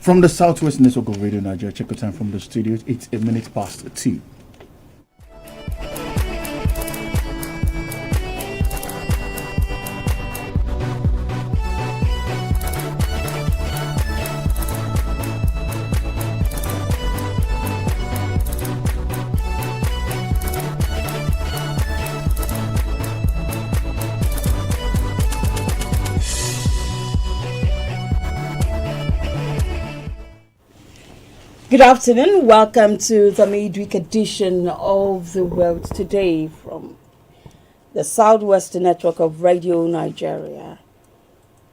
From the Southwest Network of Radio Nigeria, check the time from the studios. It's a minute past 2. Good afternoon. Welcome to the midweek edition of The World Today from the Southwest Network of Radio Nigeria.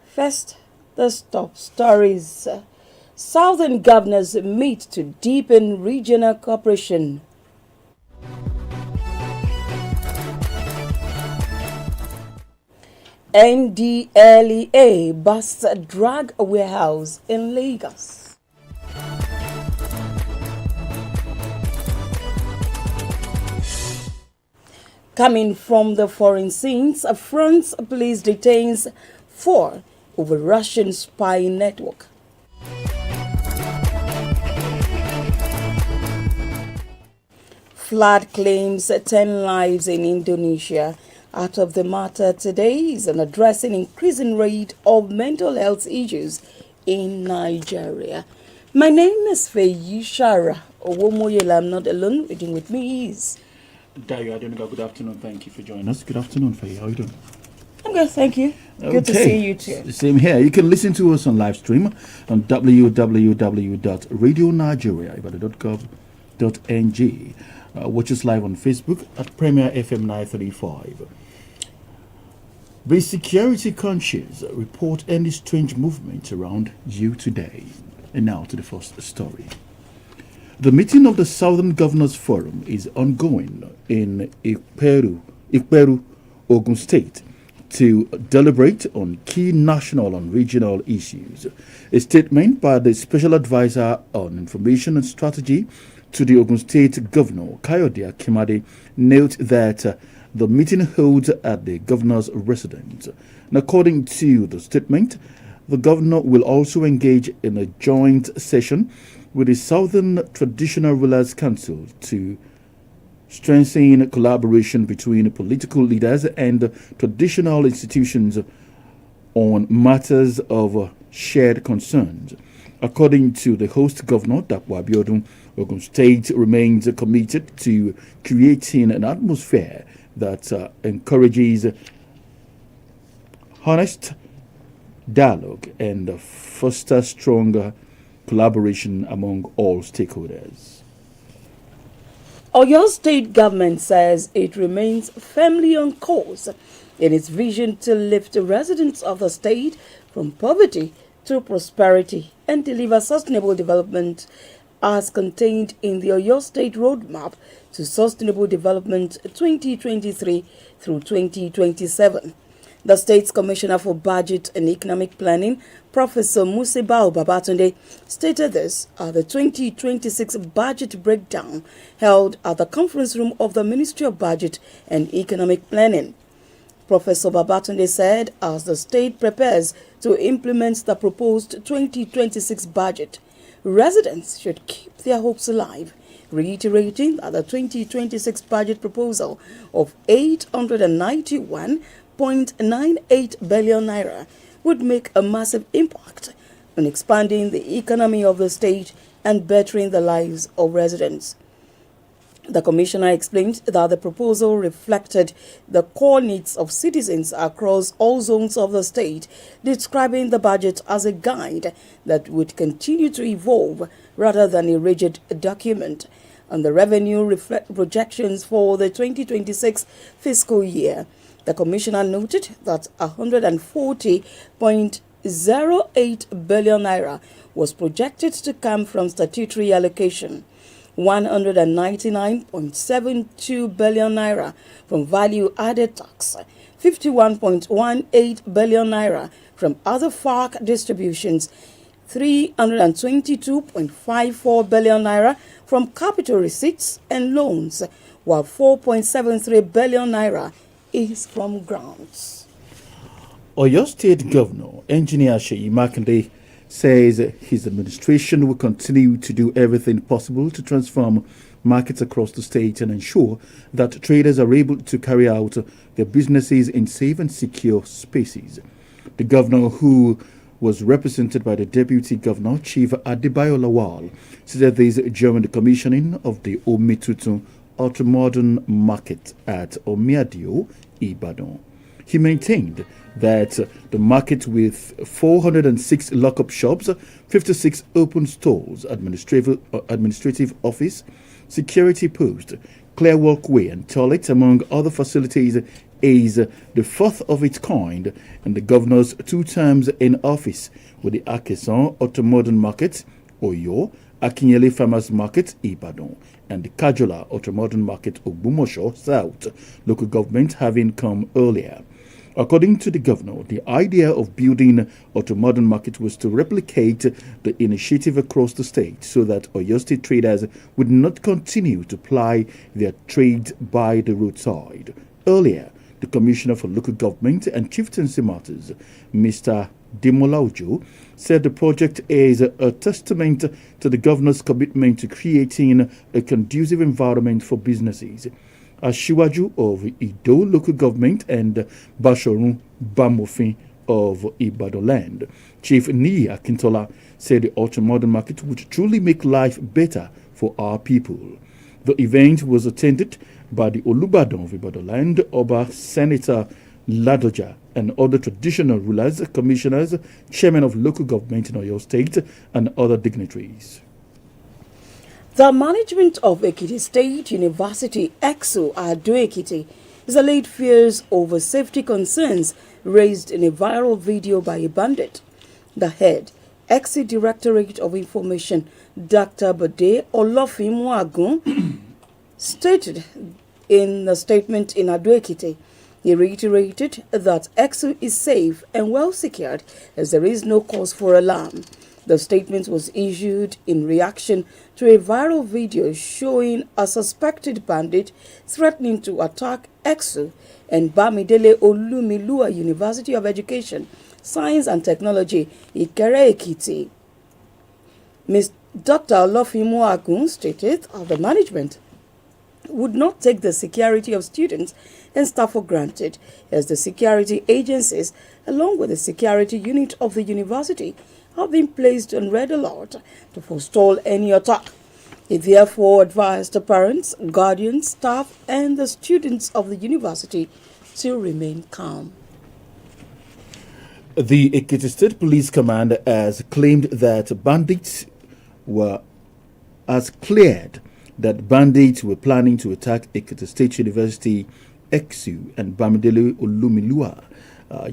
First, the top stories. Southern governors meet to deepen regional cooperation. NDLEA busts a drug warehouse in Lagos. Coming from the foreign scenes, France police detains 4 over Russian spy network. Flood claims 10 lives in Indonesia. Out of the matter today is an addressing increasing rate of mental health issues in Nigeria. My name is Feyi Shara Owomoyela. I'm not alone. Reading with me is Dayo Adenuga, good afternoon. Thank you for joining us. Good afternoon, Faye. How are you doing? I'm good, thank you. Good to see you too. Same here. You can listen to us on live stream on www.radionageria.gov.ng. Watch us live on Facebook at Premier FM 935. The security conscious report any strange movement around you today. And now to the first story. The meeting of the Southern Governors Forum is ongoing in Ikperu, Ogun State, to deliberate on key national and regional issues. A statement by the Special Advisor on Information and Strategy to the Ogun State Governor, Kayode Akimade, notes that the meeting holds at the Governor's residence. And according to the statement, the Governor will also engage in a joint session with the Southern Traditional Rulers Council to strengthen collaboration between political leaders and traditional institutions on matters of shared concerns. According to the host governor, Dapo Abiodun, Ogun State remains committed to creating an atmosphere that encourages honest dialogue and fosters stronger collaboration among all stakeholders. Oyo State government says it remains firmly on course in its vision to lift the residents of the state from poverty to prosperity and deliver sustainable development as contained in the Oyo State Roadmap to Sustainable Development 2023 through 2027. The State's Commissioner for Budget and Economic Planning, Professor Musibao Babatunde, stated this at the 2026 budget breakdown held at the conference room of the Ministry of Budget and Economic Planning. Professor Babatunde said as the state prepares to implement the proposed 2026 budget, residents should keep their hopes alive, reiterating that the 2026 budget proposal of 891.98 billion naira would make a massive impact on expanding the economy of the state and bettering the lives of residents. The commissioner explained that the proposal reflected the core needs of citizens across all zones of the state, describing the budget as a guide that would continue to evolve rather than a rigid document. On the revenue projections for the 2026 fiscal year, the commissioner noted that 140.08 billion naira was projected to come from statutory allocation, 199.72 billion naira from value-added tax, 51.18 billion naira from other FARC distributions, 322.54 billion naira from capital receipts and loans, while 4.73 billion naira is from grants. Oyo State Governor Engineer Seyi Makinde says his administration will continue to do everything possible to transform markets across the state and ensure that traders are able to carry out their businesses in safe and secure spaces. The governor, who was represented by the Deputy Governor, Chief Adebayo Lawal, said this during the commissioning of the Omitutu Ultramodern Market at Omiadio, Ibadan. He maintained that the market, with 406 lock-up shops, 56 open stores, administrative office, security post, clear walkway and toilet, among other facilities, is the fourth of its kind in the governor's 2 terms in office, with the Akesan Ultramodern Market, Oyo, Akinyele Farmers Market, Ibadan, and the Kajola Ultramodern Market, Ogbomosho South, local government having come earlier. According to the governor, the idea of building Ultramodern Market was to replicate the initiative across the state so that Oyo State traders would not continue to ply their trade by the roadside. Earlier, the Commissioner for Local Government and Chieftaincy Matters, Mr. Demola Ojo, said the project is a testament to the governor's commitment to creating a conducive environment for businesses. Ashiwaju of Ido Local Government and Bashorun Bamofin of Ibadan Land, Chief Ni Akintola, said the ultramodern market would truly make life better for our people. The event was attended by the Olubadan of Ibadan Land, Oba Senator Ladoja, and other traditional rulers, commissioners, chairmen of local government in Oyo State, and other dignitaries. The management of Ekiti State University, EXU, Ado-Ekiti, is allayed fears over safety concerns raised in a viral video by a bandit. The head, EXU Directorate of Information, Dr. Bode Olofimwagun, stated in a statement in Ado-Ekiti, he reiterated that EXU is safe and well secured as there is no cause for alarm. The statement was issued in reaction to a viral video showing a suspected bandit threatening to attack EXU and Bamidele Olumilua University of Education, Science and Technology, Ikere-Ekiti. Ms. Dr. Olofimwagun stated that the management would not take the security of students and staff for granted, as the security agencies, along with the security unit of the university, have been placed on red alert to forestall any attack. It therefore advised the parents, guardians, staff, and the students of the university to remain calm. The Ekiti State Police Command has claimed that bandits were planning to attack Ekiti State University, EXU, and Bamidele Olumilua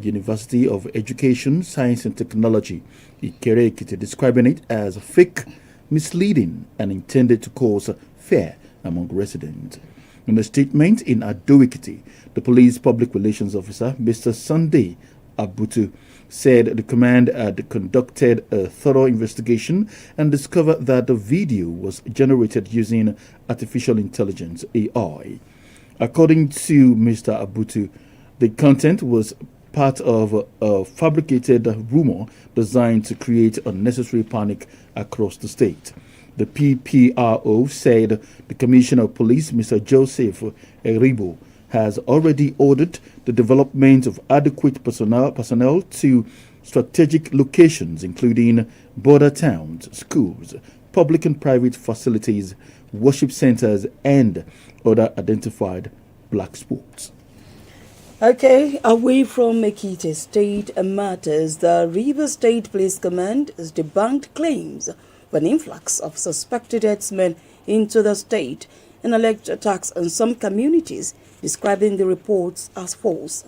University of Education, Science and Technology, Ikere-Ekiti, describing it as fake, misleading, and intended to cause fear among residents. In a statement in Ado-Ekiti, the police public relations officer, Mr. Sunday Abutu, said the command had conducted a thorough investigation and discovered that the video was generated using artificial intelligence, AI. According to Mr. Abutu, the content was part of a fabricated rumor designed to create unnecessary panic across the state. The PPRO said the Commissioner of Police, Mr. Joseph Eribo, has already ordered the development of adequate personnel to strategic locations, including border towns, schools, public and private facilities, worship centers, and other identified black spots. Okay, away from Ekiti State matters, the Rivers State Police Command has debunked claims of an influx of suspected herdsmen into the state and alleged attacks on some communities, describing the reports as false.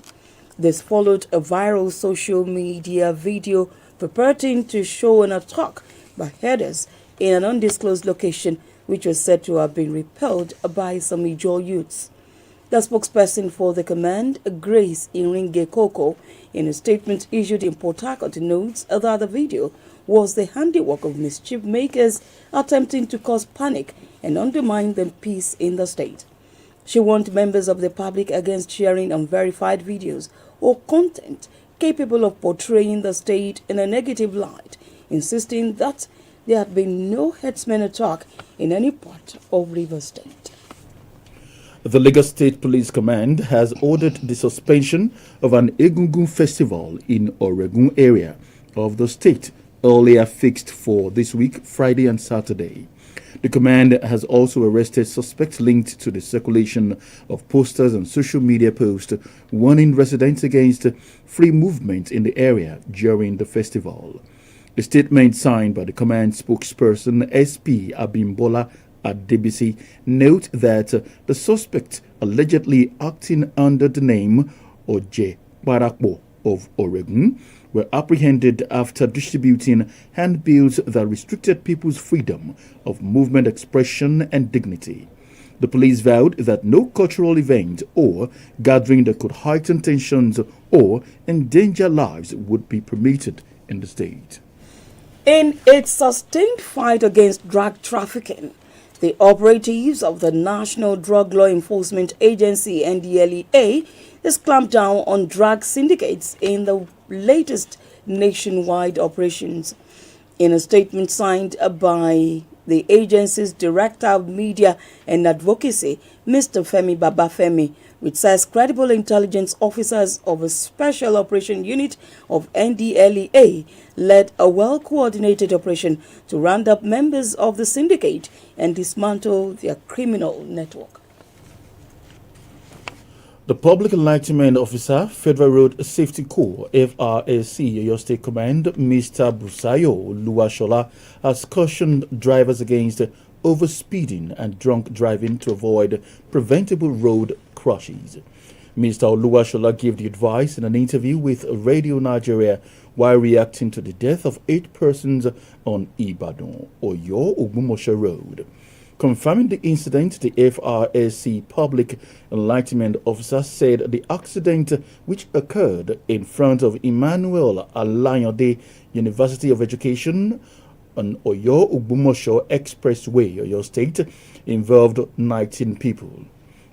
This followed a viral social media video purporting to show an attack by herders in an undisclosed location, which was said to have been repelled by some Ijaw youths. The spokesperson for the command, Grace Iringe Koko, in a statement issued in Port Harcourt, notes that the video was the handiwork of mischief makers attempting to cause panic and undermine the peace in the state. She warned members of the public against sharing unverified videos or content capable of portraying the state in a negative light insisting that there had been no herdsmen attack in any part of Rivers State. The Lagos State Police Command has ordered the suspension of an Egungun festival in Oregun area of the state, earlier fixed for this week, Friday and Saturday. The command has also arrested suspects linked to the circulation of posters and social media posts warning residents against free movement in the area during the festival. A statement signed by the command spokesperson SP Abimbola Adebisi note that the suspect allegedly acting under the name Oje Barakbo of Oregun were apprehended after distributing handbills that restricted people's freedom of movement, expression, and dignity. The police vowed that no cultural event or gathering that could heighten tensions or endanger lives would be permitted in the state. In its sustained fight against drug trafficking, the operatives of the National Drug Law Enforcement Agency (NDLEA) has clamped down on drug syndicates in the latest nationwide operations. In a statement signed by the agency's Director of Media and Advocacy, Mr. Femi Babafemi, which says credible intelligence officers of a special operation unit of NDLEA led a well-coordinated operation to round up members of the syndicate and dismantle their criminal network. The Public Enlightenment Officer, Federal Road Safety Corps, FRSC, Oyo State Command, Mr. Busayo Luwashola, has cautioned drivers against overspeeding and drunk driving to avoid preventable road crashes. Mr. Oluwashola gave the advice in an interview with Radio Nigeria while reacting to the death of 8 persons on Ibadan, Oyo Ogumosho Road. Confirming the incident, the FRSC Public Enlightenment Officer said the accident, which occurred in front of Emmanuel Alayande University of Education on Oyo Ogumosho Expressway, Oyo State, involved 19 people.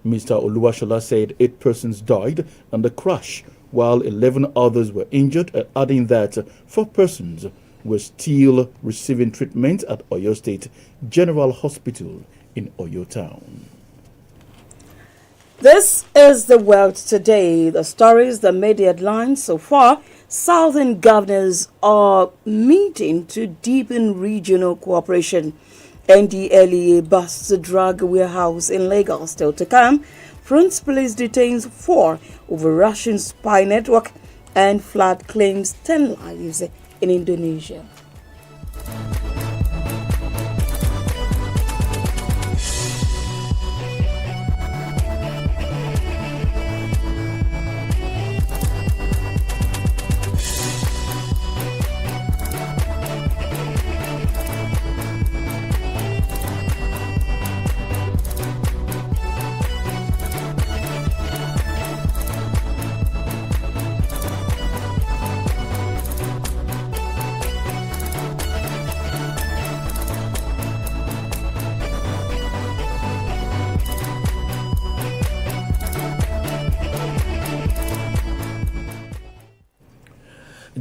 Mr. Oluwashola said 8 persons died in the crash, while 11 others were injured, adding that 4 persons were still receiving treatment at Oyo State General Hospital in Oyo Town. This is the world today. The stories that made the headlines so far. Southern governors are meeting to deepen regional cooperation. NDLEA busts a drug warehouse in Lagos. Still to come, France police detains 4 over Russian spy network, and flood claims 10 lives in Indonesia.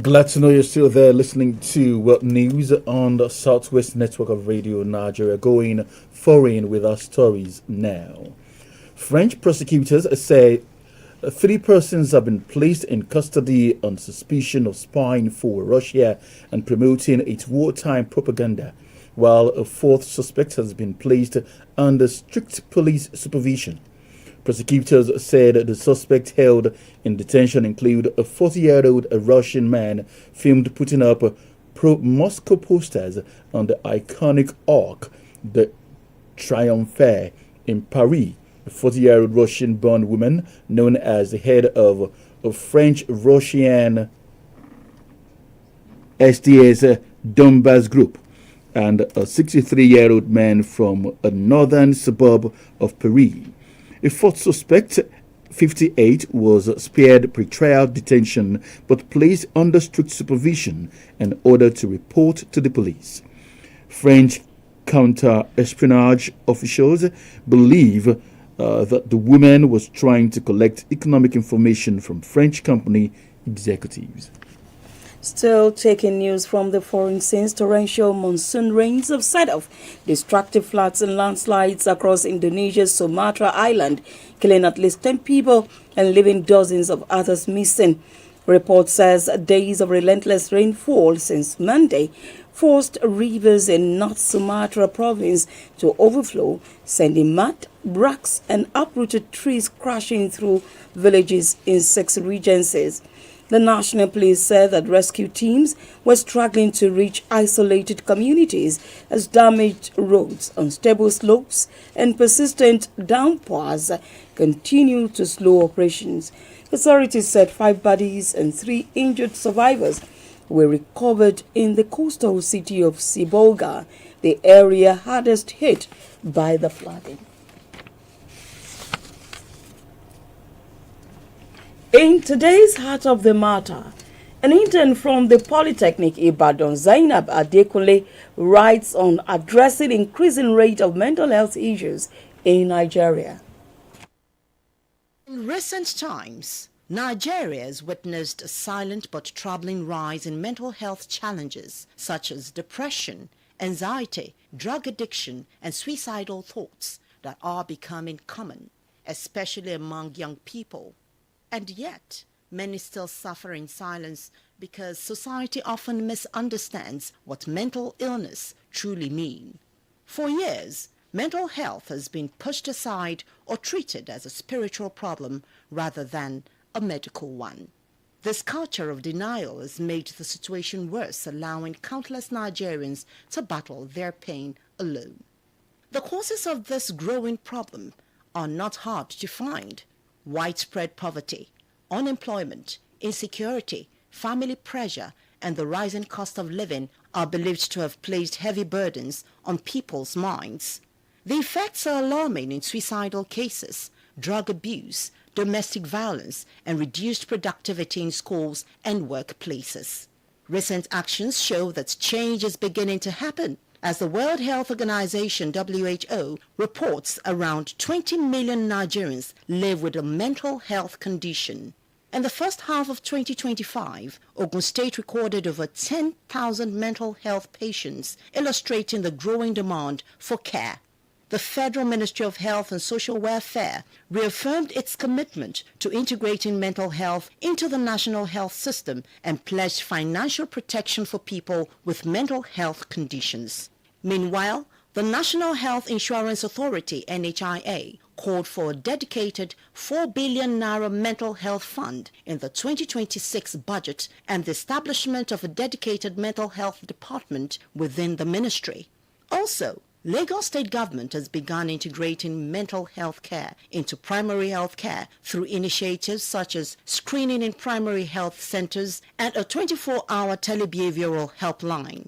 Glad to know you're still there listening to World News on the Southwest Network of Radio Nigeria. Going foreign with our stories now. French prosecutors say 3 persons have been placed in custody on suspicion of spying for Russia and promoting its wartime propaganda, while a 4th suspect has been placed under strict police supervision. Prosecutors said the suspects held in detention include a 40-year-old Russian man filmed putting up pro-Moscow posters on the iconic Arc de Triomphe in Paris, a 40-year-old Russian-born woman known as the head of a French-Russian SDS Donbass group, and a 63-year-old man from a northern suburb of Paris. A 4th suspect, 58, was spared pre-trial detention but placed under strict supervision in order to report to the police. French counter-espionage officials believe that the woman was trying to collect economic information from French company executives. Still taking news from the foreign scenes, torrential monsoon rains have set off destructive floods and landslides across Indonesia's Sumatra island, killing at least 10 people and leaving dozens of others missing. Report says days of relentless rainfall since Monday forced rivers in North Sumatra province to overflow, sending mud, rocks and uprooted trees crashing through villages in 6 regencies. The National Police said that rescue teams were struggling to reach isolated communities as damaged roads, unstable slopes, and persistent downpours continue to slow operations. Authorities said 5 bodies and 3 injured survivors were recovered in the coastal city of Sibolga, the area hardest hit by the flooding. In today's Heart of the Matter, an intern from the Polytechnic Ibadan, Zainab Adekunle, writes on addressing increasing rate of mental health issues in Nigeria. In recent times, Nigeria has witnessed a silent but troubling rise in mental health challenges such as depression, anxiety, drug addiction, and suicidal thoughts that are becoming common, especially among young people. And yet, many still suffer in silence because society often misunderstands what mental illness truly means. For years, mental health has been pushed aside or treated as a spiritual problem rather than a medical one. This culture of denial has made the situation worse, allowing countless Nigerians to battle their pain alone. The causes of this growing problem are not hard to find. Widespread poverty, unemployment, insecurity, family pressure, and the rising cost of living are believed to have placed heavy burdens on people's minds. The effects are alarming in suicidal cases, drug abuse, domestic violence, and reduced productivity in schools and workplaces. Recent actions show that change is beginning to happen, as the World Health Organization (WHO) reports around 20 million Nigerians live with a mental health condition. In the first half of 2025, Ogun State recorded over 10,000 mental health patients, illustrating the growing demand for care. The Federal Ministry of Health and Social Welfare reaffirmed its commitment to integrating mental health into the national health system and pledged financial protection for people with mental health conditions. Meanwhile, the National Health Insurance Authority (NHIA) called for a dedicated 4 billion naira mental health fund in the 2026 budget and the establishment of a dedicated mental health department within the ministry. Also, Lagos State Government has begun integrating mental health care into primary health care through initiatives such as screening in primary health centers and a 24-hour telebehavioral helpline.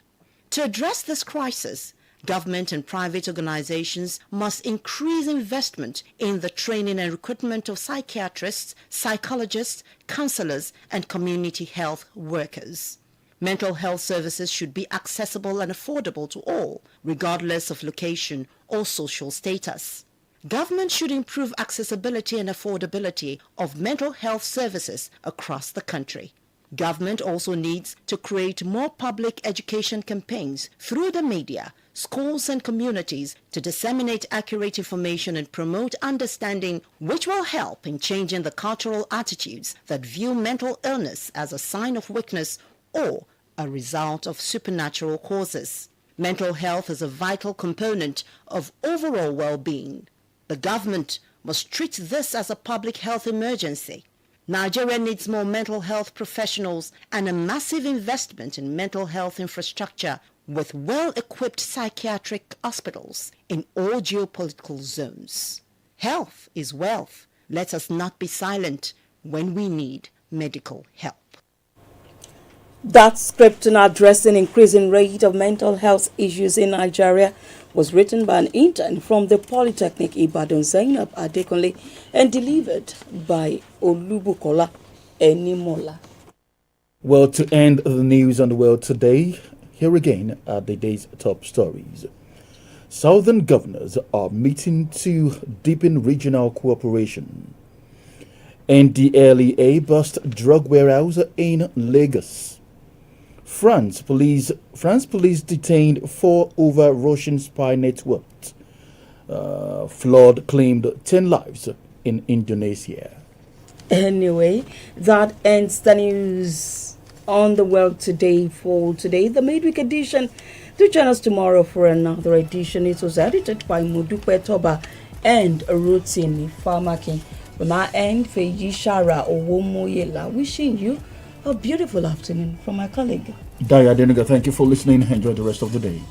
To address this crisis, government and private organizations must increase investment in the training and recruitment of psychiatrists, psychologists, counselors, and community health workers. Mental health services should be accessible and affordable to all, regardless of location or social status. Government should improve accessibility and affordability of mental health services across the country. Government also needs to create more public education campaigns through the media, schools and communities to disseminate accurate information and promote understanding, which will help in changing the cultural attitudes that view mental illness as a sign of weakness or a result of supernatural causes. Mental health is a vital component of overall well-being. The government must treat this as a public health emergency. Nigeria needs more mental health professionals and a massive investment in mental health infrastructure with well-equipped psychiatric hospitals in all geopolitical zones. Health is wealth. Let us not be silent when we need medical help. That script on addressing increasing rate of mental health issues in Nigeria was written by an intern from the Polytechnic Ibadan, Zainab Adekunle, and delivered by Olubukola Enimola. Well, to end the news on the world today, here again are the day's top stories. Southern governors are meeting to deepen regional cooperation. NDLEA bust drug warehouse in Lagos. France police detained 4 over Russian spy network. Flood claimed 10 lives in Indonesia. Anyway, that ends the news on the world today for today, the midweek edition. Do join us tomorrow for another edition. It was edited by Modupe Toba and Rotimi Famaki. From our end, Feji Shara Owomoyela, wishing you a beautiful afternoon from my colleague. Daya Denuga, thank you for listening. Enjoy the rest of the day.